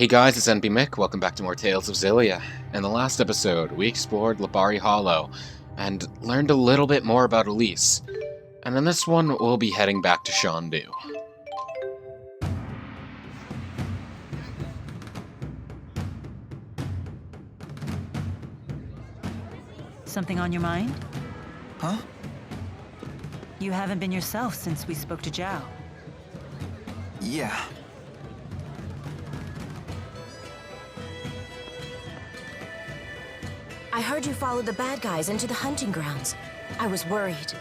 Hey guys, it's NB Mick. Welcome back to more Tales of Xillia. In the last episode, we explored Labari Hollow and learned a little bit more about Elise. And in this one, we'll be heading back to Xian. Something on your mind? Huh? You haven't been yourself since we spoke to Zhao. Yeah. I heard you followed the bad guys into the hunting grounds. I was worried.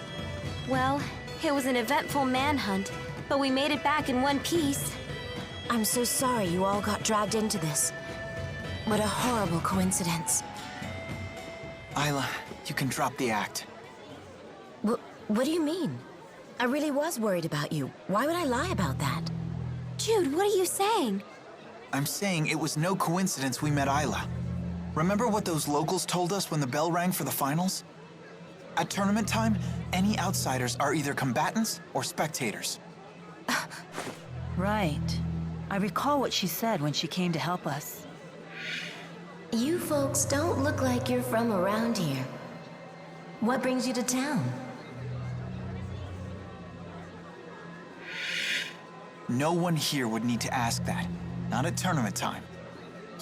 Well, it was an eventful manhunt, but we made it back in one piece. I'm so sorry you all got dragged into this. What a horrible coincidence. Isla, you can drop the act. What do you mean? I really was worried about you. Why would I lie about that? Jude, what are you saying? I'm saying it was no coincidence we met Isla. Remember what those locals told us when the bell rang for the finals? At tournament time, any outsiders are either combatants or spectators. Right. I recall what she said when she came to help us. You folks don't look like you're from around here. What brings you to town? No one here would need to ask that. Not at tournament time.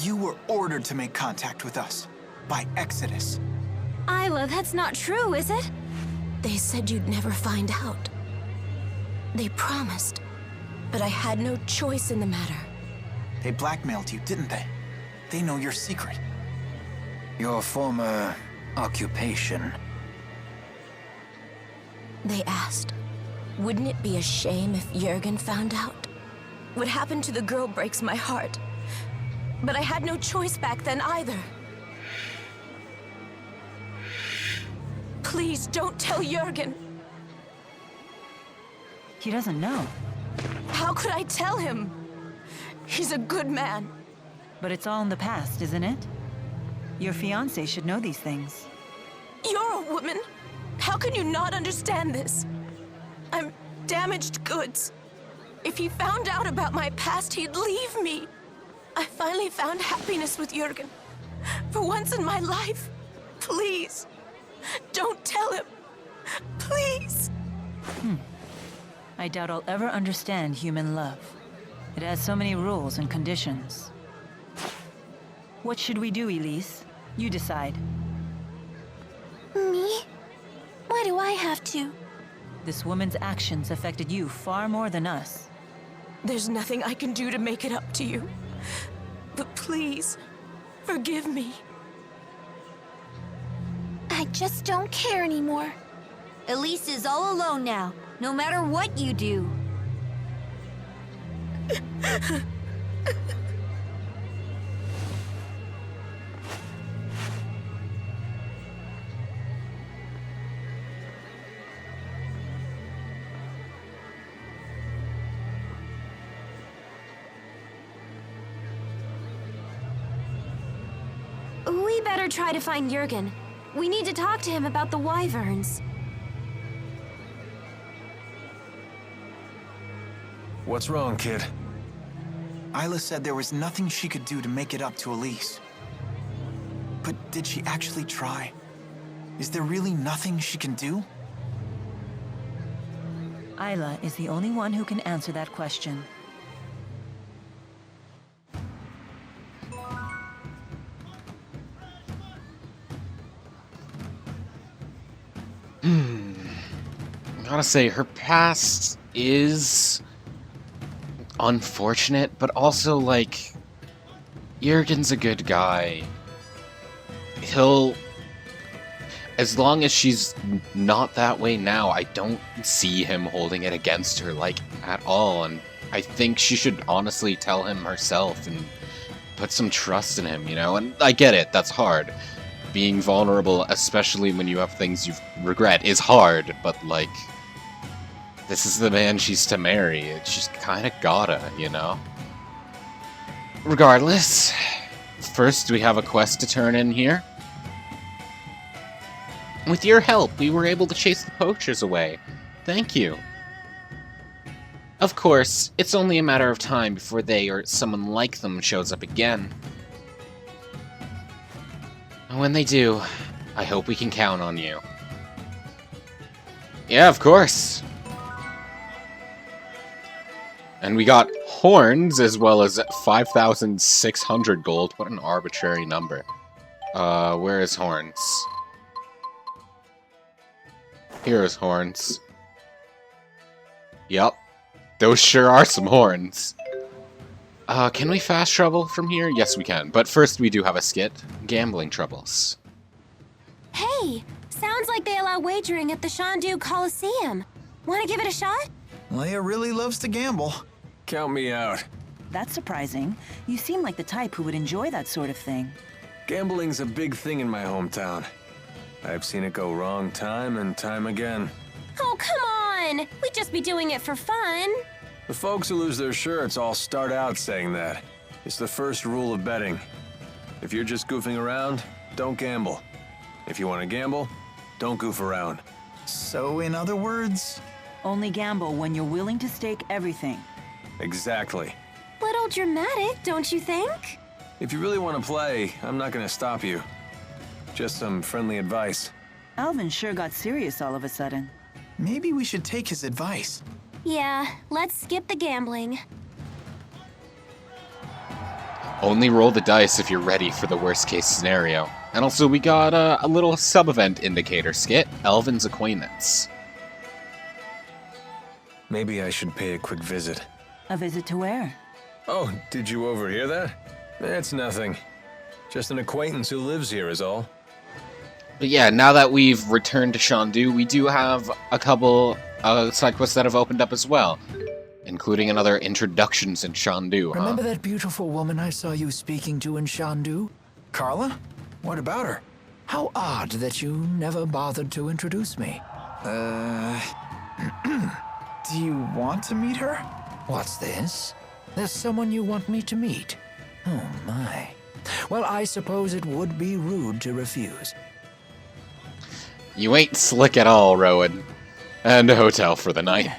You were ordered to make contact with us. By Exodus. Isla, that's not true, is it? They said you'd never find out. They promised. But I had no choice in the matter. They blackmailed you, didn't they? They know your secret. Your former occupation. They asked, wouldn't it be a shame if Jurgen found out? What happened to the girl breaks my heart. But I had no choice back then either. Please don't tell Jurgen. He doesn't know. How could I tell him? He's a good man. But it's all in the past, isn't it? Your fiancé should know these things. You're a woman. How can you not understand this? I'm damaged goods. If he found out about my past, he'd leave me. I finally found happiness with Jurgen. For once in my life. Please. Don't tell him. Please. I doubt I'll ever understand human love. It has so many rules and conditions. What should we do, Elise? You decide. Me? Why do I have to? This woman's actions affected you far more than us. There's nothing I can do to make it up to you. But please, forgive me. I just don't care anymore. Elise is all alone now, no matter what you do. We better try to find Jurgen. We need to talk to him about the wyverns. What's wrong, kid? Isla said there was nothing she could do to make it up to Elise. But did she actually try? Is there really nothing she can do? Isla is the only one who can answer that question. I gotta say, her past is unfortunate, but also, like, Jurgen's a good guy. He'll... As long as she's not that way now, I don't see him holding it against her, like, at all, and I think she should honestly tell him herself and put some trust in him, you know? And I get it, that's hard. Being vulnerable, especially when you have things you regret, is hard, but, like... This is the man she's to marry. It's just kinda gotta, you know? Regardless, first we have a quest to turn in here. With your help, we were able to chase the poachers away. Thank you. Of course, it's only a matter of time before they or someone like them shows up again. And when they do, I hope we can count on you. Yeah, of course. And we got horns as well as 5,600 gold. What an arbitrary number. Where is horns? Here's horns. Yep. Those sure are some horns. Can we fast travel from here? Yes, we can. But first we do have a skit. Gambling troubles. Hey, sounds like they allow wagering at the Shandu Coliseum. Want to give it a shot? Leia really loves to gamble. Count me out. That's surprising. You seem like the type who would enjoy that sort of thing. Gambling's a big thing in my hometown. I've seen it go wrong time and time again. Oh, come on! We'd just be doing it for fun. The folks who lose their shirts all start out saying that. It's the first rule of betting. If you're just goofing around, don't gamble. If you want to gamble, don't goof around. So, in other words, Only gamble when you're willing to stake everything. Exactly. Little dramatic, don't you think? If you really want to play, I'm not going to stop you. Just some friendly advice. Alvin sure got serious all of a sudden. maybe we should take his advice. Yeah, let's skip the gambling. Only roll the dice if you're ready for the worst case scenario. And also we got a little sub-event indicator skit, Elvin's Acquaintance. Maybe I should pay a quick visit. A visit to where? Oh, did you overhear that? It's nothing. Just an acquaintance who lives here is all. But yeah, now that we've returned to Shandu, we do have a couple side quests that have opened up as well, including another Introductions in Shandu, huh? Remember that beautiful woman I saw you speaking to in Shandu? Carla? What about her? How odd that you never bothered to introduce me. Do you want to meet her? What's this? There's someone you want me to meet. Oh my. Well, I suppose it would be rude to refuse. You ain't slick at all, Rowan. And a hotel for the night.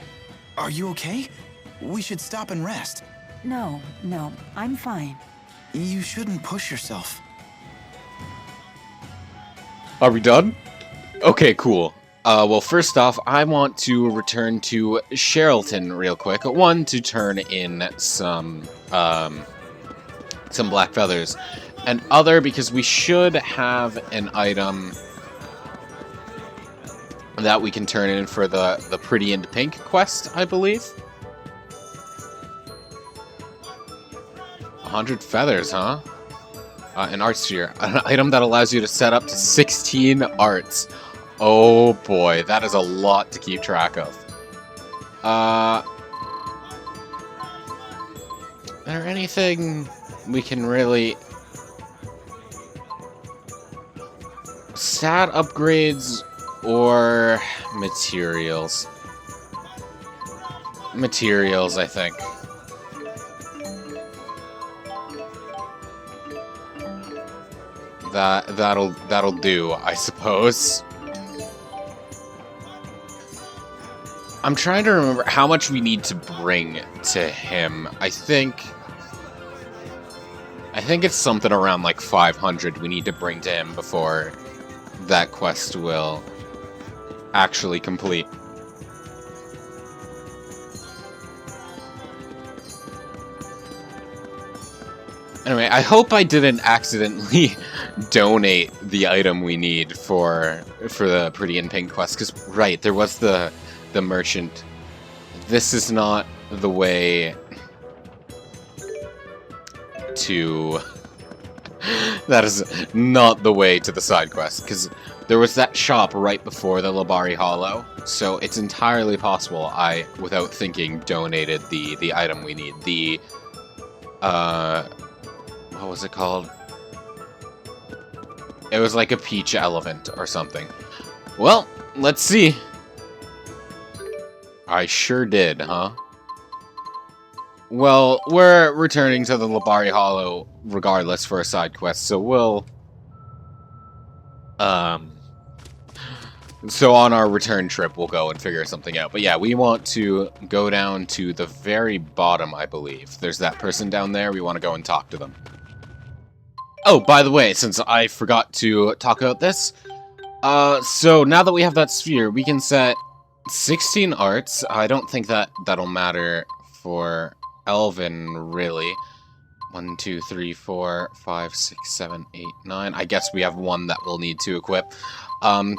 Are you okay? We should stop and rest. No, I'm fine. You shouldn't push yourself. Are we done? Okay, cool. Well, first off, I want to return to Sherrilton real quick. One, to turn in some black feathers. And other, because we should have an item that we can turn in for the Pretty in Pink quest, I believe. 100 feathers, huh? An art sphere. An item that allows you to set up to 16 arts. Oh boy, that is a lot to keep track of. Is there anything we can really... Stat upgrades or materials? Materials, I think. That'll do, I suppose. I'm trying to remember how much we need to bring to him. I think it's something around like 500 we need to bring to him before that quest will actually complete. Anyway, I hope I didn't accidentally donate the item we need for the Pretty in Pink quest, because, right, there was the merchant. This is not the way to... That is not the way to the side quest, because there was that shop right before the Labari Hollow, so it's entirely possible I, without thinking, donated the item we need. The, what was it called? It was like a peach elephant or something. Well, let's see. I sure did, huh? Well, we're returning to the Labari Hollow regardless for a So on our return trip, we'll go and figure something out. But yeah, we want to go down to the very bottom, I believe. There's that person down there. We want to go and talk to them. Oh, by the way, since I forgot to talk about this, so now that we have that sphere, we can set 16 arts. I don't think that'll matter for Elvin, really. 1, 2, 3, 4, 5, 6, 7, 8, 9. I guess we have one that we'll need to equip. And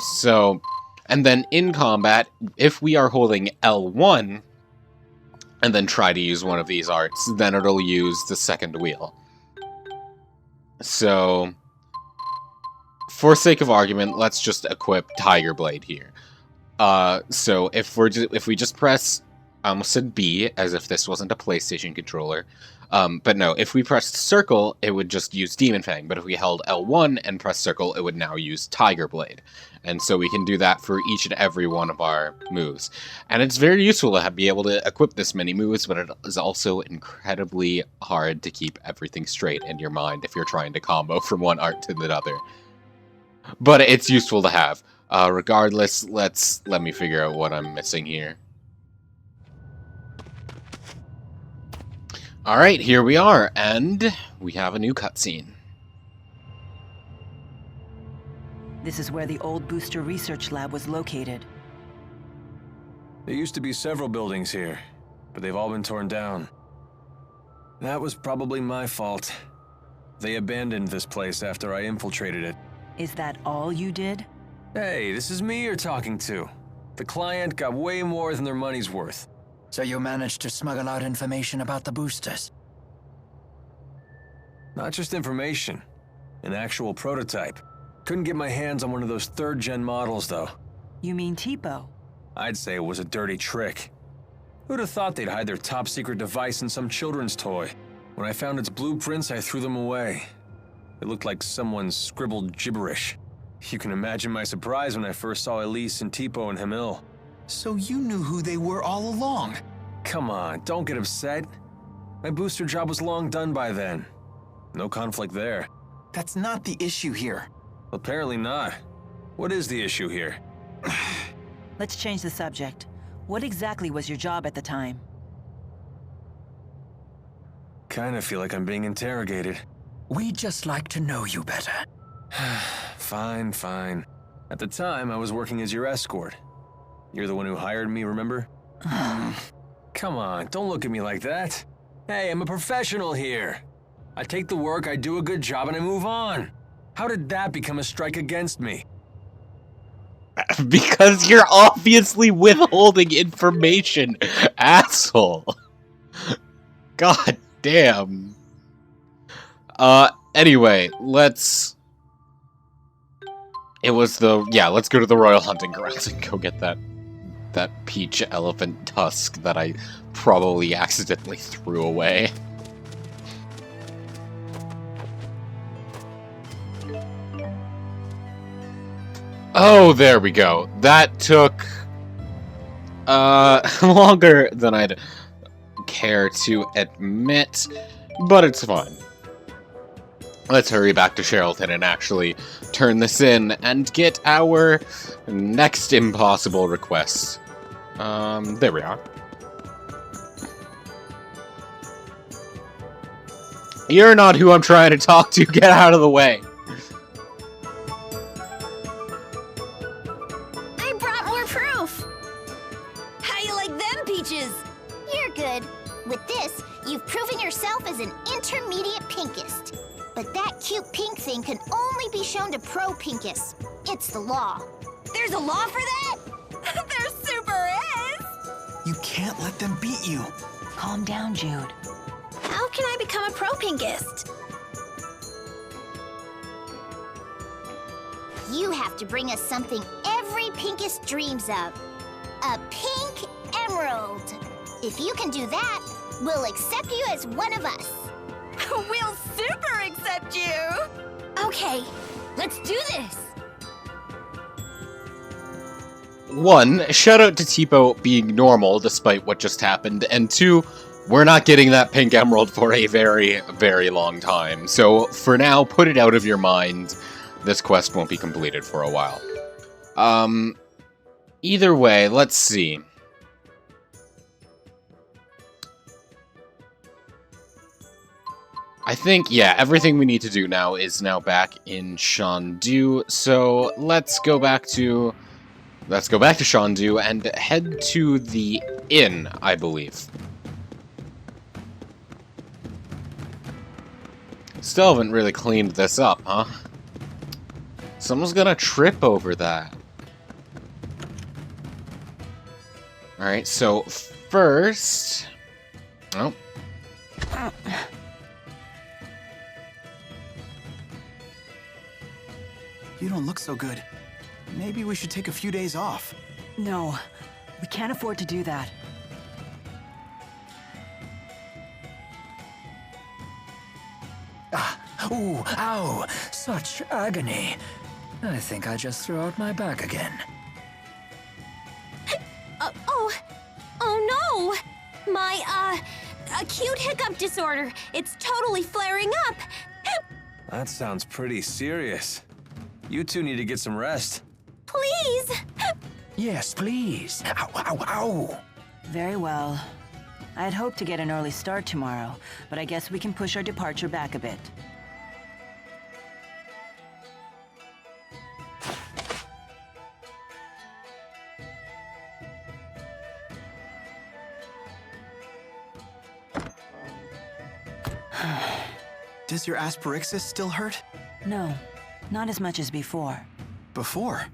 then in combat, if we are holding L1, and then try to use one of these arts, then it'll use the second wheel. So, for sake of argument, let's just equip Tiger Blade here. So if we just press, I almost said B, as if this wasn't a PlayStation controller. But no, if we pressed circle, it would just use Demon Fang. But if we held L1 and pressed circle, it would now use Tiger Blade. And so we can do that for each and every one of our moves. And it's very useful to be able to equip this many moves, but it is also incredibly hard to keep everything straight in your mind if you're trying to combo from one art to the other. But it's useful to have. Regardless, let me figure out what I'm missing here. Alright, here we are, and we have a new cutscene. This is where the old booster research lab was located. There used to be several buildings here, but they've all been torn down. That was probably my fault. They abandoned this place after I infiltrated it. Is that all you did? Hey, this is me you're talking to. The client got way more than their money's worth. So you managed to smuggle out information about the boosters? Not just information, an actual prototype. Couldn't get my hands on one of those third-gen models, though. You mean Tipo? I'd say it was a dirty trick. Who'd have thought they'd hide their top-secret device in some children's toy? When I found its blueprints, I threw them away. It looked like someone scribbled gibberish. You can imagine my surprise when I first saw Elise and Tipo and Hamil. So you knew who they were all along? Come on, don't get upset. My booster job was long done by then. No conflict there. That's not the issue here. Apparently not. What is the issue here? Let's change the subject. What exactly was your job at the time? Kinda feel like I'm being interrogated. We'd just like to know you better. Fine, fine. At the time, I was working as your escort. You're the one who hired me, remember? Come on, don't look at me like that. Hey, I'm a professional here. I take the work, I do a good job, and I move on. How did that become a strike against me? Because you're obviously withholding information, asshole. God damn. Anyway, let's go to the Royal Hunting Grounds and go get that peach elephant tusk that I probably accidentally threw away. Oh, there we go. That took longer than I'd care to admit, but it's fine. Let's hurry back to Sherrilton and actually turn this in and get our next impossible request. There we are. You're not who I'm trying to talk to. Get out of the way. I brought more proof! How you like them, Peaches? You're good. With this, you've proven yourself as an intermediate pinkist. But that cute pink thing can only be shown to pro pinkists. It's the law. There's a law for that? There super is! You can't let them beat you. Calm down, Jude. How can I become a pro pinkist? You have to bring us something every pinkist dreams of. A pink emerald. If you can do that, we'll accept you as one of us. We'll super accept you! Okay, let's do this! 1, shout out to Tipo being normal despite what just happened, and 2, we're not getting that pink emerald for a very, very long time. So for now, put it out of your mind. This quest won't be completed for a while. Either way, let's see. I think, yeah, everything we need to do now is now back in Shandu, so let's go back to Shandu and head to the inn, I believe. Still haven't really cleaned this up, huh? Someone's gonna trip over that. Alright, so first... Oh. You don't look so good. Maybe we should take a few days off. No, we can't afford to do that. Ooh, ow! Such agony. I think I just threw out my back again. Oh no! My, acute hiccup disorder. It's totally flaring up. That sounds pretty serious. You two need to get some rest. Please! Yes, please. Ow, ow, ow! Very well. I'd hoped to get an early start tomorrow, but I guess we can push our departure back a bit. Does your asperixis still hurt? No, not as much as before. Before?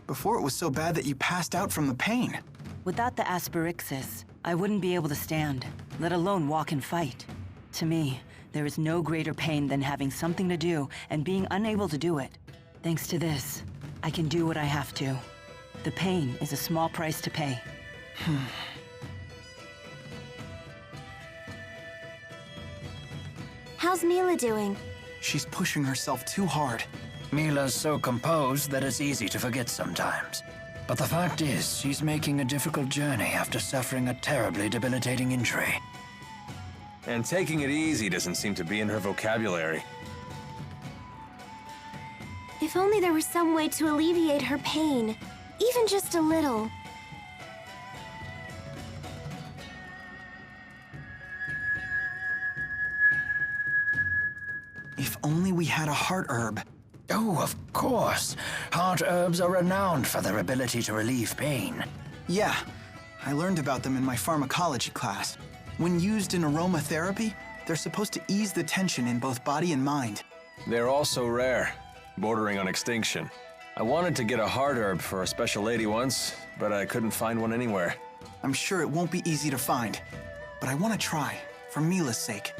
Before it was so bad that you passed out from the pain. Without the asperixis, I wouldn't be able to stand, let alone walk and fight. To me, there is no greater pain than having something to do and being unable to do it. Thanks to this, I can do what I have to. The pain is a small price to pay. How's Mila doing? She's pushing herself too hard. Mila's so composed that it's easy to forget sometimes. But the fact is, she's making a difficult journey after suffering a terribly debilitating injury. And taking it easy doesn't seem to be in her vocabulary. If only there was some way to alleviate her pain. Even just a little. If only we had a heart herb. Oh, of course. Heart herbs are renowned for their ability to relieve pain. Yeah, I learned about them in my pharmacology class. When used in aromatherapy, they're supposed to ease the tension in both body and mind. They're also rare, bordering on extinction. I wanted to get a heart herb for a special lady once, but I couldn't find one anywhere. I'm sure it won't be easy to find, but I want to try, for Mila's sake.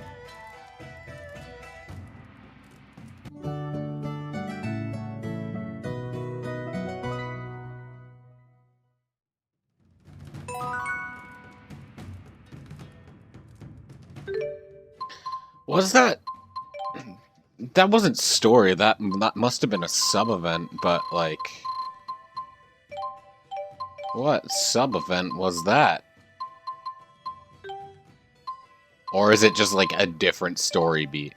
Was that... That wasn't story, that must have been a sub-event, but, like... What sub-event was that? Or is it just, like, a different story beat?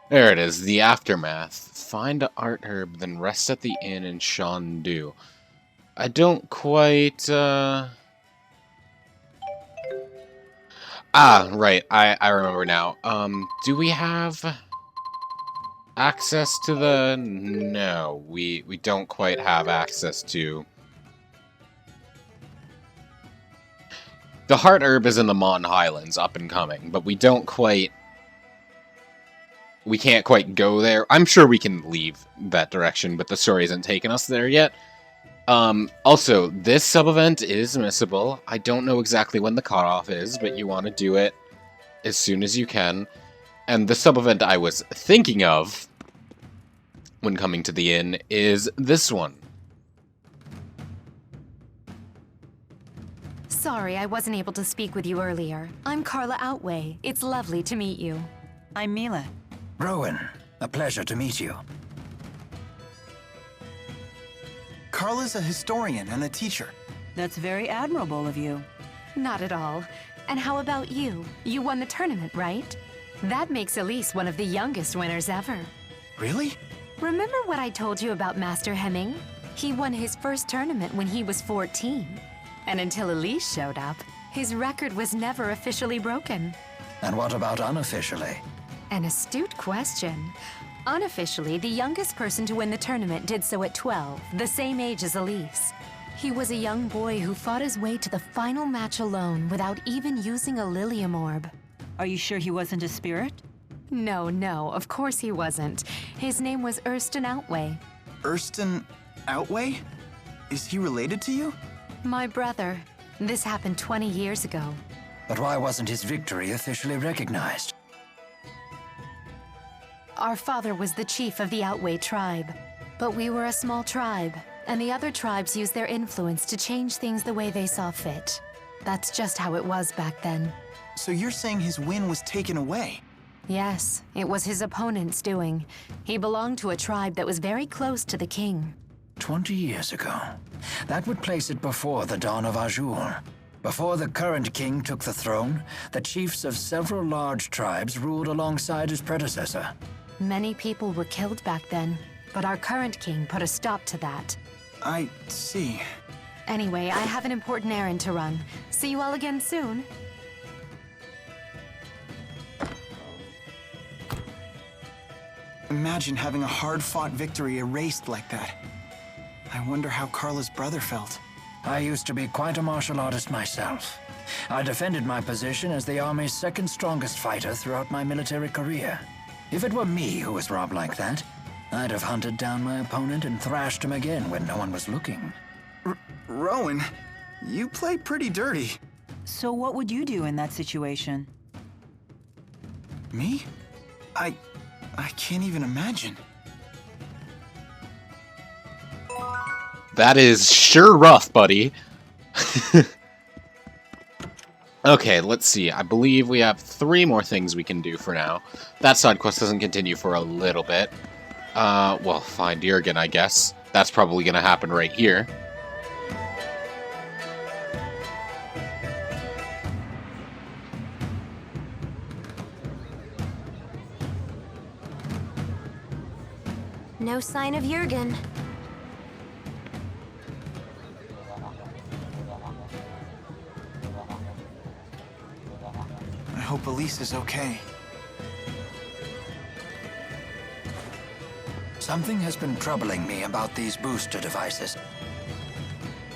There it is, the aftermath. Find a art herb, then rest at the inn in Shandu. I don't quite, Ah, right, I remember now. Do we have access to the... No, we don't quite have access to... The heart herb is in the Mon Highlands, up and coming, but we don't quite... We can't quite go there. I'm sure we can leave that direction, but the story hasn't taken us there yet. Also, this sub-event is missable. I don't know exactly when the cutoff is, but you want to do it as soon as you can. And the sub-event I was thinking of when coming to the inn is this one. Sorry, I wasn't able to speak with you earlier. I'm Carla Outway. It's lovely to meet you. I'm Mila. Rowan, a pleasure to meet you. Carla's a historian and a teacher. That's very admirable of you. Not at all. And how about you? You won the tournament, right? That makes Elise one of the youngest winners ever. Really? Remember what I told you about Master Hemming? He won his first tournament when he was 14. And until Elise showed up, his record was never officially broken. And what about unofficially? An astute question. Unofficially, the youngest person to win the tournament did so at 12, the same age as Elise. He was a young boy who fought his way to the final match alone without even using a Lilium orb. Are you sure he wasn't a spirit? No, of course he wasn't. His name was Erston Outway. Erston Outway? Is he related to you? My brother. This happened 20 years ago. But why wasn't his victory officially recognized? Our father was the chief of the Outway tribe. But we were a small tribe, and the other tribes used their influence to change things the way they saw fit. That's just how it was back then. So you're saying his win was taken away? Yes, it was his opponent's doing. He belonged to a tribe that was very close to the king. 20 years ago. That would place it before the dawn of Azure. Before the current king took the throne, the chiefs of several large tribes ruled alongside his predecessor. Many people were killed back then, but our current king put a stop to that. I see. Anyway, I have an important errand to run. See you all again soon. Imagine having a hard-fought victory erased like that. I wonder how Carla's brother felt. I used to be quite a martial artist myself. I defended my position as the Army's second strongest fighter throughout my military career. If it were me who was robbed like that, I'd have hunted down my opponent and thrashed him again when no one was looking. Rowan, you play pretty dirty. So what would you do in that situation? Me? I can't even imagine. That is sure rough, buddy. Okay, let's see. I believe we have 3 more things we can do for now. That side quest doesn't continue for a little bit. Well, find Jurgen, I guess. That's probably gonna happen right here. No sign of Jurgen. I hope Elise is okay. Something has been troubling me about these booster devices.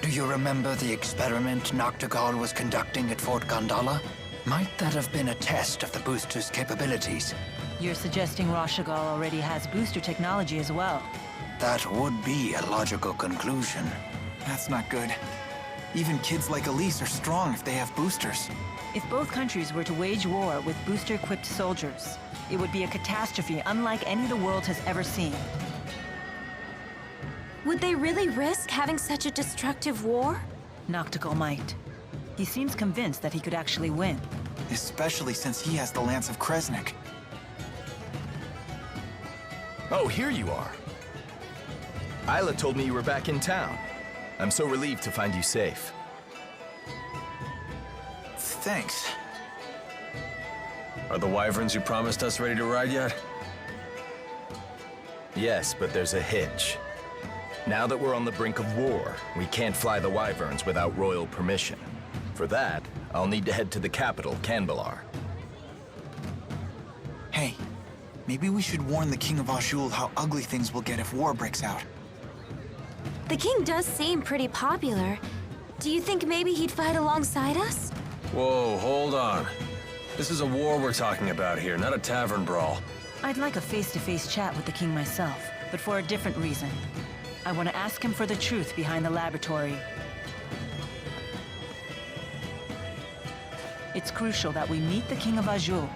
Do you remember the experiment Noctigal was conducting at Fort Gondola? Might that have been a test of the booster's capabilities? You're suggesting Rashagal already has booster technology as well. That would be a logical conclusion. That's not good. Even kids like Elise are strong if they have boosters. If both countries were to wage war with booster-equipped soldiers, it would be a catastrophe unlike any the world has ever seen. Would they really risk having such a destructive war? Noctigal might. He seems convinced that he could actually win. Especially since he has the Lance of Kresnik. Oh, here you are. Isla told me you were back in town. I'm so relieved to find you safe. Thanks. Are the wyverns you promised us ready to ride yet? Yes, but there's a hitch. Now that we're on the brink of war, we can't fly the wyverns without royal permission. For that, I'll need to head to the capital, Canbelar. Hey, maybe we should warn the King of Azul how ugly things will get if war breaks out. The king does seem pretty popular. Do you think maybe he'd fight alongside us? Whoa, hold on. This is a war we're talking about here, not a tavern brawl. I'd like a face-to-face chat with the king myself, but for a different reason. I want to ask him for the truth behind the laboratory. It's crucial that we meet the King of Azul.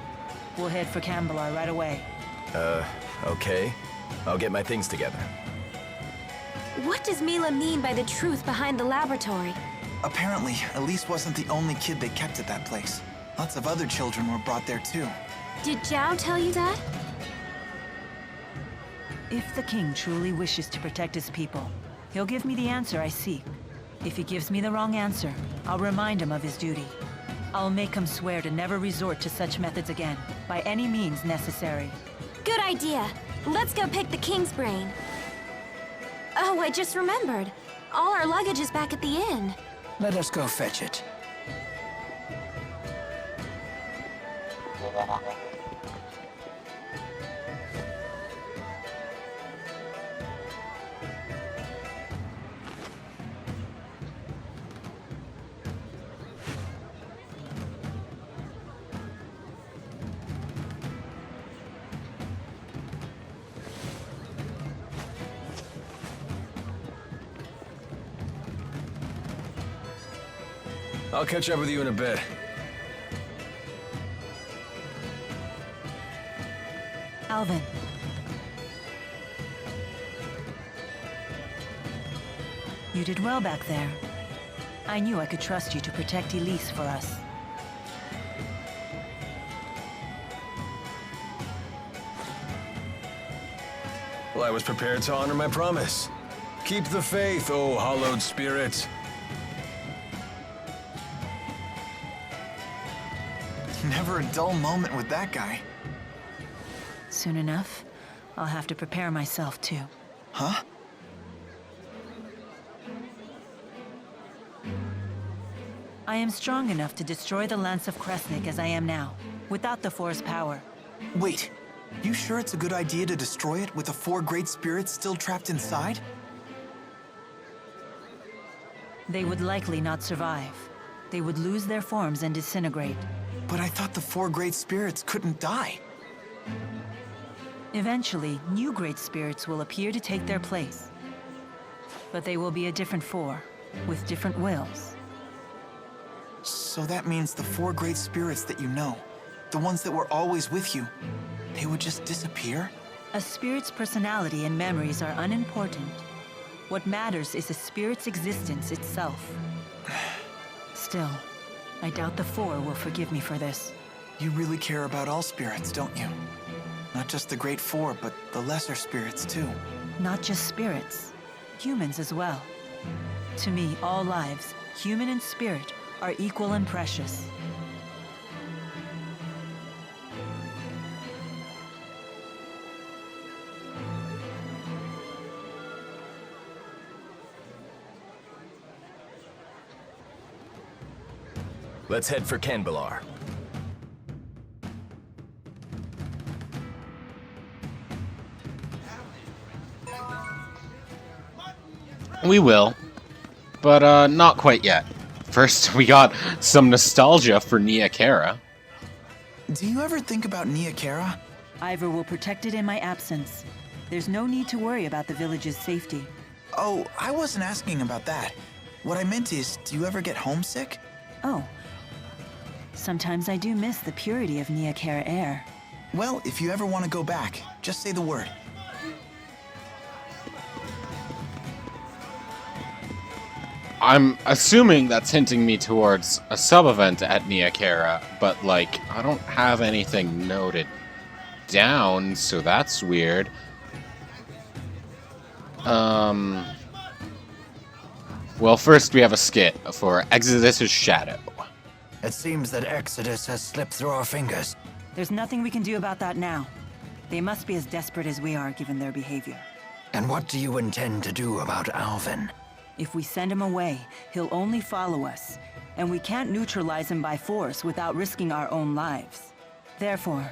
We'll head for Canbelar right away. Okay. I'll get my things together. What does Mila mean by the truth behind the laboratory? Apparently, Elise wasn't the only kid they kept at that place. Lots of other children were brought there too. Did Zhao tell you that? If the king truly wishes to protect his people, he'll give me the answer I seek. If he gives me the wrong answer, I'll remind him of his duty. I'll make him swear to never resort to such methods again, by any means necessary. Good idea. Let's go pick the King's brain. Oh, I just remembered. All our luggage is back at the inn. Let us go fetch it. I'll catch up with you in a bit. Alvin. You did well back there. I knew I could trust you to protect Elise for us. Well, I was prepared to honor my promise. Keep the faith, oh hallowed spirit. Never a dull moment with that guy. Soon enough, I'll have to prepare myself too. Huh? I am strong enough to destroy the Lance of Kresnik as I am now, without the Four's power. Wait, you sure it's a good idea to destroy it with the 4 great spirits still trapped inside? They would likely not survive. They would lose their forms and disintegrate. But I thought the 4 great spirits couldn't die. Eventually, new great spirits will appear to take their place. But they will be a different 4, with different wills. So that means the 4 great spirits that you know, the ones that were always with you, they would just disappear? A spirit's personality and memories are unimportant. What matters is a spirit's existence itself. Still, I doubt the 4 will forgive me for this. You really care about all spirits, don't you? Not just the great 4, but the lesser spirits too. Not just spirits, humans as well. To me, all lives, human and spirit, are equal and precious. Let's head for Canbelar. We will, but not quite yet. First, we got some nostalgia for Nia Kara. Do you ever think about Nia Kara? Ivor will protect it in my absence. There's no need to worry about the village's safety. Oh, I wasn't asking about that. What I meant is, do you ever get homesick? Oh. Sometimes I do miss the purity of Nia Kara air. Well, if you ever want to go back, just say the word. I'm assuming that's hinting me towards a sub-event at Nia Kara, but, like, I don't have anything noted down, so that's weird. Well, first we have a skit for Exodus's Shadow. It seems that Exodus has slipped through our fingers. There's nothing we can do about that now. They must be as desperate as we are, given their behavior. And what do you intend to do about Alvin? If we send him away, he'll only follow us, and we can't neutralize him by force without risking our own lives. Therefore,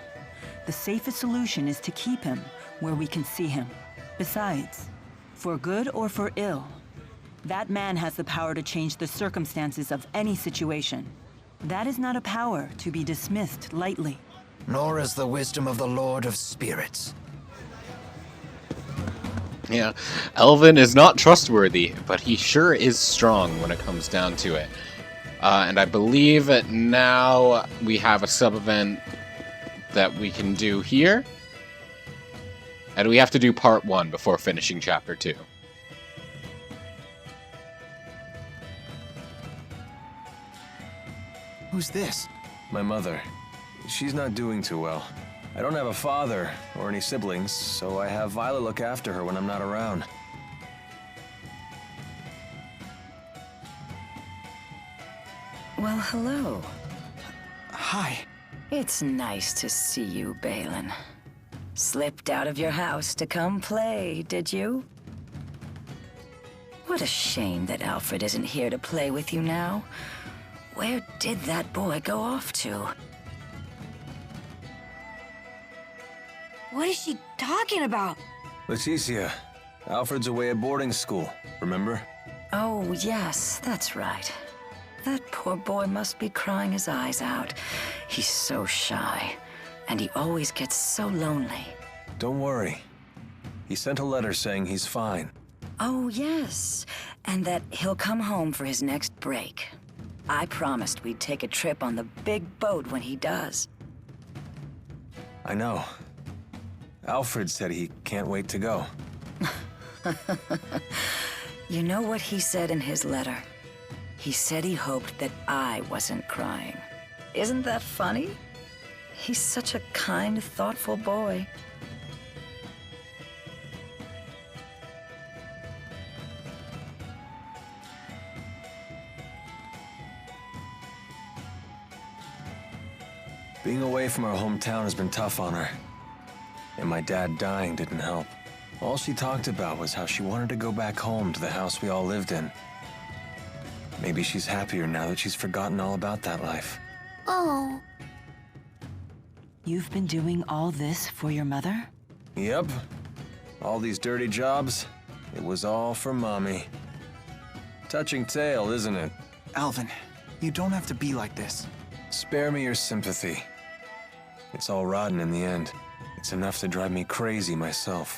the safest solution is to keep him where we can see him. Besides, for good or for ill, that man has the power to change the circumstances of any situation. That is not a power to be dismissed lightly. Nor is the wisdom of the Lord of Spirits. Yeah, Elvin is not trustworthy, but he sure is strong when it comes down to it. And I believe that now we have a sub-event that we can do here. And we have to do part 1 before finishing chapter 2. Who's this? My mother. She's not doing too well. I don't have a father or any siblings, so I have Violet look after her when I'm not around. Well, hello. Hi. It's nice to see you, Balin. Slipped out of your house to come play, did you? What a shame that Alfred isn't here to play with you now. Where did that boy go off to? What is she talking about? Leticia, Alfred's away at boarding school, remember? Oh, yes, that's right. That poor boy must be crying his eyes out. He's so shy, and he always gets so lonely. Don't worry. He sent a letter saying he's fine. Oh, yes, and that he'll come home for his next break. I promised we'd take a trip on the big boat when he does. I know. Alfred said he can't wait to go. You know what he said in his letter? He said he hoped that I wasn't crying. Isn't that funny? He's such a kind, thoughtful boy. Being away from our hometown has been tough on her. And my dad dying didn't help. All she talked about was how she wanted to go back home to the house we all lived in. Maybe she's happier now that she's forgotten all about that life. Oh. You've been doing all this for your mother? Yep. All these dirty jobs, it was all for Mommy. Touching tale, isn't it? Alvin, you don't have to be like this. Spare me your sympathy. It's all rotten in the end. It's enough to drive me crazy myself.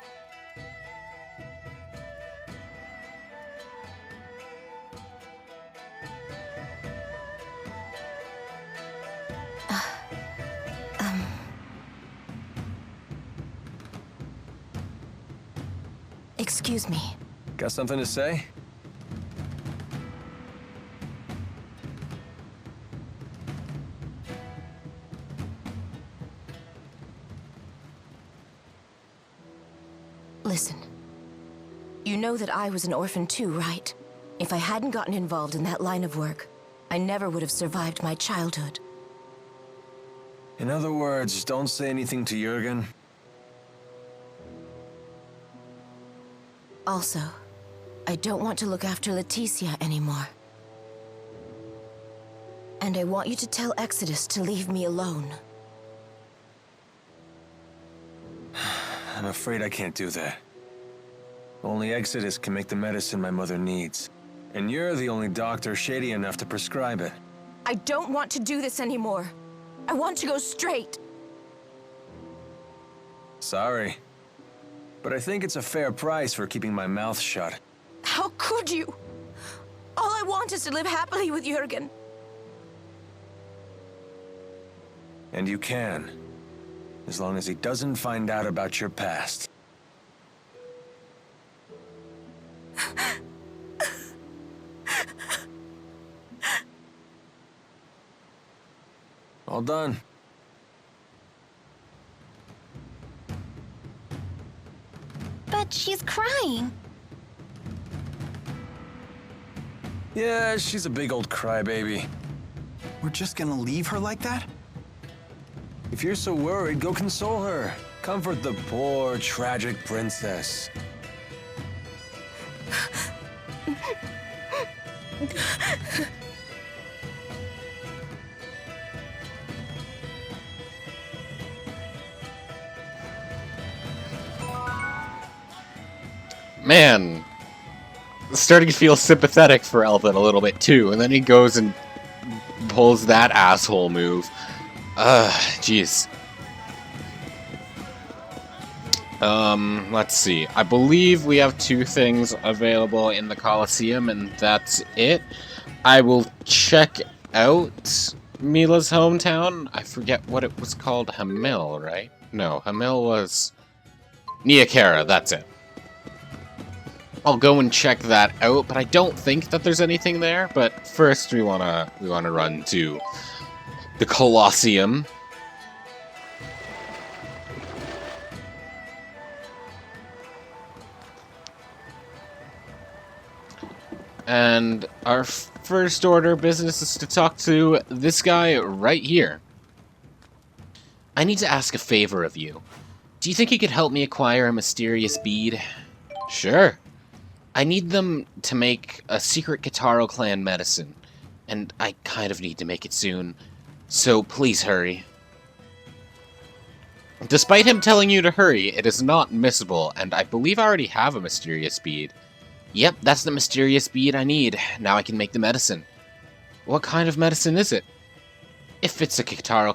Excuse me. Got something to say? Listen. You know that I was an orphan too, right? If I hadn't gotten involved in that line of work, I never would have survived my childhood. In other words, don't say anything to Jurgen. Also, I don't want to look after Leticia anymore. And I want you to tell Exodus to leave me alone. I'm afraid I can't do that. Only Exodus can make the medicine my mother needs. And you're the only doctor shady enough to prescribe it. I don't want to do this anymore. I want to go straight. Sorry. But I think it's a fair price for keeping my mouth shut. How could you? All I want is to live happily with Jurgen. And you can. As long as he doesn't find out about your past. All done. But she's crying. Yeah, she's a big old crybaby. We're just gonna leave her like that? If you're so worried, go console her. Comfort the poor, tragic princess. Man, starting to feel sympathetic for Elvin a little bit too, and then he goes and pulls that asshole move. Jeez. Let's see. I believe we have 2 things available in the Colosseum, and that's it. I will check out Mila's hometown. I forget what it was called. Hamil, right? No, Hamil was Niakara, that's it. I'll go and check that out, but I don't think that there's anything there. But first, we wanna run to the Colosseum. And our first order of business is to talk to this guy right here. I need to ask a favor of you. Do you think you could help me acquire a mysterious bead? Sure. I need them to make a secret Kitaro clan medicine, and I kind of need to make it soon. So please hurry. Despite him telling you to hurry, it is not missable, and I believe I already have a mysterious bead. Yep, that's the mysterious bead I need. Now I can make the medicine. What kind of medicine is it? If it's a Kitaro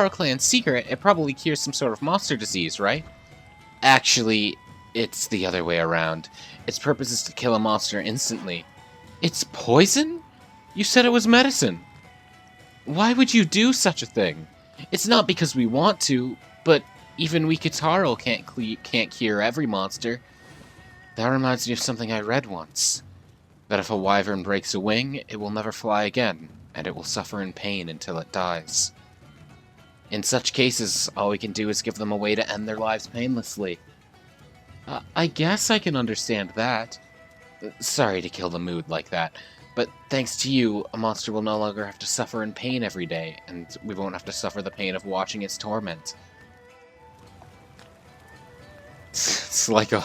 clan secret, it probably cures some sort of monster disease, right? Actually, it's the other way around. Its purpose is to kill a monster instantly. It's poison? You said it was medicine. Why would you do such a thing? It's not because we want to, but even we Kitaro can't cure every monster. That reminds me of something I read once. That if a wyvern breaks a wing, it will never fly again, and it will suffer in pain until it dies. In such cases, all we can do is give them a way to end their lives painlessly. I guess I can understand that. Sorry to kill the mood like that, but thanks to you, a monster will no longer have to suffer in pain every day, and we won't have to suffer the pain of watching its torment. It's like a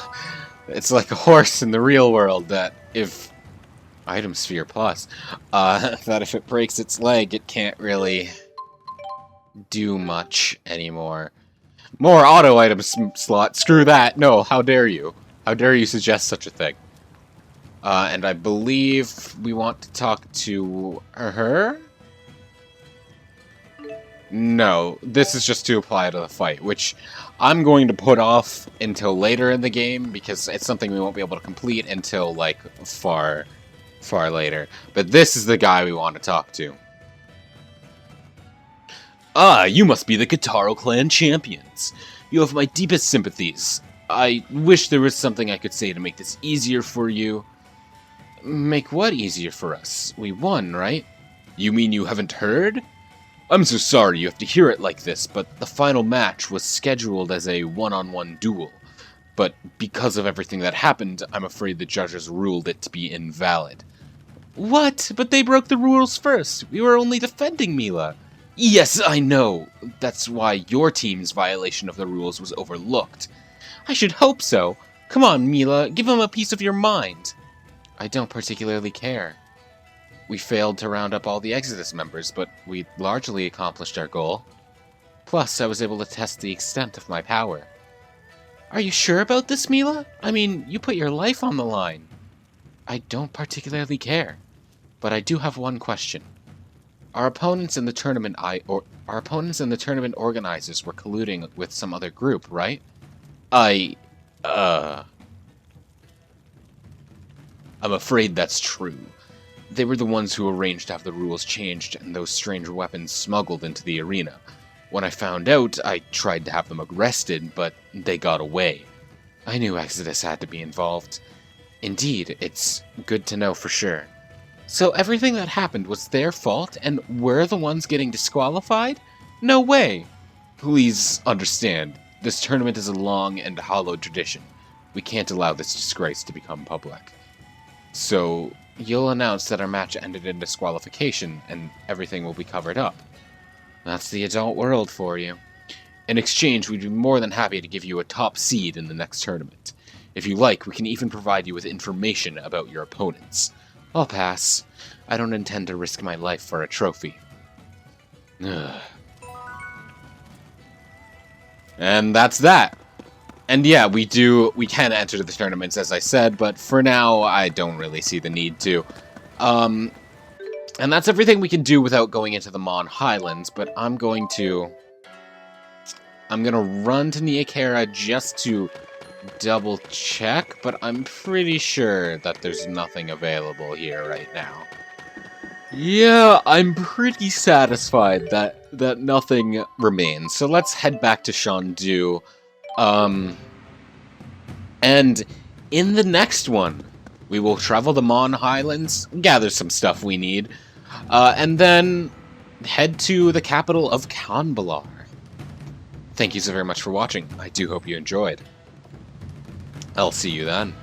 horse in the real world that if item sphere plus that if it breaks its leg, it can't really do much anymore. More auto item slot. Screw that. No, how dare you? How dare you suggest such a thing? And I believe we want to talk to her? No, this is just to apply to the fight, which I'm going to put off until later in the game, because it's something we won't be able to complete until, like, far later. But this is the guy we want to talk to. Ah, you must be the Kitaro clan champions. You have my deepest sympathies. I wish there was something I could say to make this easier for you. Make what easier for us? We won, right? You mean you haven't heard? I'm so sorry you have to hear it like this, but the final match was scheduled as a one-on-one duel. But because of everything that happened, I'm afraid the judges ruled it to be invalid. What? But they broke the rules first. We were only defending Mila. Yes, I know. That's why your team's violation of the rules was overlooked. I should hope so. Come on, Mila, give him a piece of your mind. I don't particularly care. We failed to round up all the Exodus members, but we largely accomplished our goal. Plus, I was able to test the extent of my power. Are you sure about this, Mila? I mean, you put your life on the line. I don't particularly care, but I do have one question. Our opponents in the tournament organizers were colluding with some other group, right? I'm afraid that's true. They were the ones who arranged to have the rules changed and those strange weapons smuggled into the arena. When I found out, I tried to have them arrested, but they got away. I knew Exodus had to be involved. Indeed, it's good to know for sure. So everything that happened was their fault, and we're the ones getting disqualified? No way! Please understand, this tournament is a long and hallowed tradition. We can't allow this disgrace to become public. So, you'll announce that our match ended in disqualification, and everything will be covered up. That's the adult world for you. In exchange, we'd be more than happy to give you a top seed in the next tournament. If you like, we can even provide you with information about your opponents. I'll pass. I don't intend to risk my life for a trophy. Ugh. And that's that. And yeah, we can enter the tournaments, as I said, but for now, I don't really see the need to. And that's everything we can do without going into the Mon Highlands, but I'm gonna run to Niakara just to double check, but I'm pretty sure that there's nothing available here right now. Yeah, I'm pretty satisfied that nothing remains. So let's head back to Shandu. And in the next one, we will travel the Mon Highlands, gather some stuff we need, and then head to the capital of Kanbalar. Thank you so very much for watching. I do hope you enjoyed. I'll see you then.